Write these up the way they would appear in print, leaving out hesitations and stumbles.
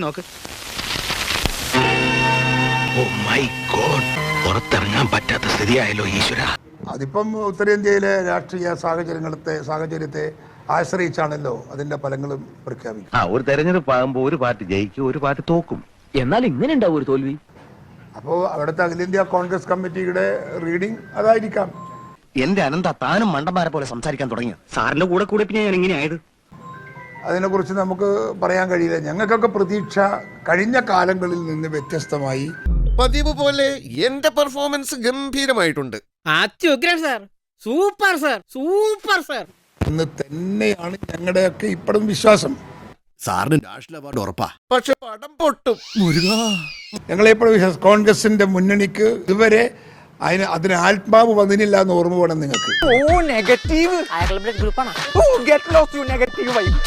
നോക്ക്. Oh my God, പുറത്തിറങ്ങാൻ പറ്റാത്ത സ്ഥിതിയായല്ലോ ഈശ്വര. അതിപ്പം ഉത്തരേന്ത്യയിലെ രാഷ്ട്രീയ സാഹചര്യത്തെ ആശ്രയിച്ചാണല്ലോ അതിന്റെ ഫലങ്ങളും പ്രഖ്യാപിക്കും. ഒരു തെരഞ്ഞെടുപ്പ് ആകുമ്പോൾ ഒരു പാർട്ടി ജയിക്കും, ഒരു പാർട്ടി തോക്കും. എന്നാൽ ഇങ്ങനെ ഉണ്ടാവും ഒരു തോൽവി. അപ്പോൾ അവിടുത്തെ അഖിലേന്ത്യാ കോൺഗ്രസ് കമ്മിറ്റിയുടെ റീഡിംഗ് അതായിരിക്കാം. എന്റെ അനന്ത, താനും മണ്ടന്മാരെ പോലെ സംസാരിക്കാൻ തുടങ്ങി. സാറിന്റെ കൂടെ കൂടെ പിന്നെ ഞാൻ എങ്ങനെയായത്? അതിനെക്കുറിച്ച് നമുക്ക് പറയാൻ കഴിയില്ല. ഞങ്ങൾക്കൊക്കെ പ്രതീക്ഷ കഴിഞ്ഞ കാലങ്ങളിൽ നിന്ന് വ്യത്യസ്തമായി പതിവ് പോലെ എന്റെ പെർഫോമൻസ് ഗംഭീരമായിട്ടുണ്ട്. സൂപ്പർ സർ എന്ന് തന്നെയാണ് ഞങ്ങളുടെയൊക്കെ ഇപ്പോഴും വിശ്വാസം. സാറിന് നാഷണൽ അവാർഡ് ഉറപ്പാ, പക്ഷെ പടം പൊട്ടും. ഞങ്ങളെപ്പോഴും വിശ്വാസം കോൺഗ്രസിന്റെ മുന്നണിക്ക് ഇതുവരെ അതിന് ആത്മാവ് വന്നില്ല എന്ന് ഓർമ്മ വേണം നിങ്ങൾക്ക്.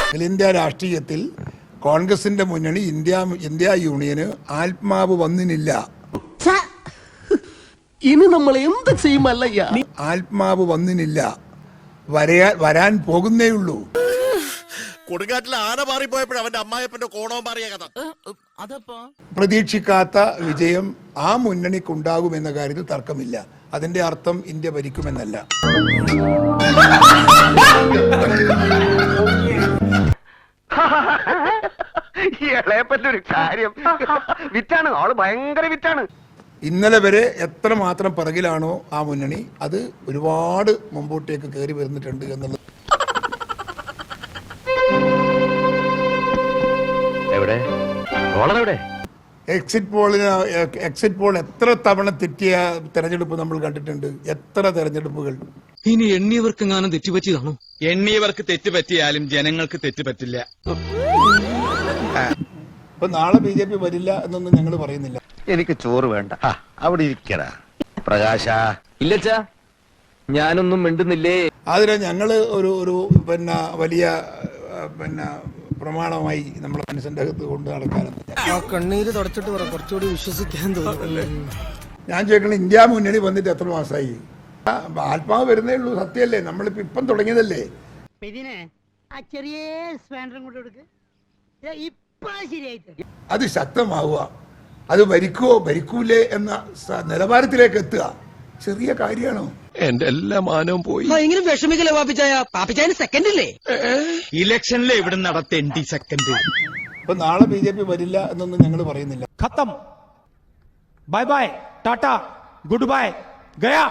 അഖിലേന്ത്യാ രാഷ്ട്രീയത്തിൽ കോൺഗ്രസിന്റെ മുന്നണി ഇന്ത്യ യൂണിയന് ആത്മാവ് വന്നില്ല. ഇനി നമ്മൾ എന്ത് ചെയ്യുമല്ലയ്യ? ആത്മാവ് വന്നില്ല, വരാൻ പോകുന്നേ ഉള്ളൂ. കൊടുങ്കാറ്റിൽ ആന മാറിപ്പോയപ്പോഴും അവന്റെ അമ്മായപ്പന്റെ കോണവും മാറിയ കഥ. പ്രതീക്ഷിക്കാത്ത വിജയം ആ മുന്നണിക്കുണ്ടാകുമെന്ന കാര്യത്തിൽ തർക്കമില്ല. അതിന്റെ അർത്ഥം ഇന്ത്യ ഭരിക്കുമെന്നല്ല. ഇളയപ്പറ്റൊരു കാര്യം വിറ്റാണ്, ആള് ഭയങ്കര വിറ്റാണ്. ഇന്നലെ വരെ എത്രമാത്രം പിറകിലാണോ ആ മുന്നണി, അത് ഒരുപാട് മുമ്പോട്ടേക്ക് കയറി വരുന്നിട്ടുണ്ട് എന്നുള്ളത്. എക്സിറ്റ് പോൾ എത്ര തവണ തെറ്റിയ തെരഞ്ഞെടുപ്പ് നമ്മൾ കണ്ടിട്ടുണ്ട്. എത്ര തെരഞ്ഞെടുപ്പുകൾ. ഇനി എണ്ണിയവർക്കെങ്ങാനും തെറ്റുപറ്റിയതാണോ? എണ്ണിയവർക്ക് തെറ്റുപറ്റിയാലും ജനങ്ങൾക്ക് തെറ്റുപറ്റില്ല. ഇപ്പൊ നാളെ BJP വരില്ല എന്നൊന്നും ഞങ്ങൾ പറയുന്നില്ല. എനിക്ക് ചോറ് വേണ്ട, അവിടെ ഇരിക്കടാ പ്രകാശ. ഇല്ലച്ചാ, ഞാനൊന്നും മിണ്ടുന്നില്ലേ. അതിന് ഞങ്ങള് ഒരു വലിയ പ്രമാണമായി നമ്മുടെ മനസ്സിന്റെ അകത്ത് കൊണ്ട് നടക്കാനെന്ന് കണ്ണീര് തുടച്ചിട്ട് കുറച്ചുകൂടി വിശ്വസിക്കാൻ തോന്നുന്നു. ഞാൻ ചോദിക്കണം, ഇന്ത്യ മുന്നണി വന്നിട്ട് എത്ര മാസമായി? ആത്മാവ് വരുന്നേ ഉള്ളൂ. സത്യമല്ലേ? നമ്മളിപ്പോ ഇപ്പം തുടങ്ങിയതല്ലേ. അത് ശക്തമാവുക, അത് ഭരിക്കൂലേ എന്ന നിലവാരത്തിലേക്ക് എത്തുക ചെറിയ കാര്യമാണോ? എന്റെ എല്ലാ മാനവും പോയി. ഭയങ്കര വിഷമിക്കലേ പാപ്പിച്ചായ സെക്കൻഡ് ഇല്ലേ ഇലക്ഷനിൽ ഇവിടെ നടത്തേണ്ടി സെക്കൻഡ്. ഇപ്പൊ നാളെ BJP വരില്ല എന്നൊന്നും ഞങ്ങൾ പറയുന്നില്ല. खत्म, bye bye, tata, good bye, गया.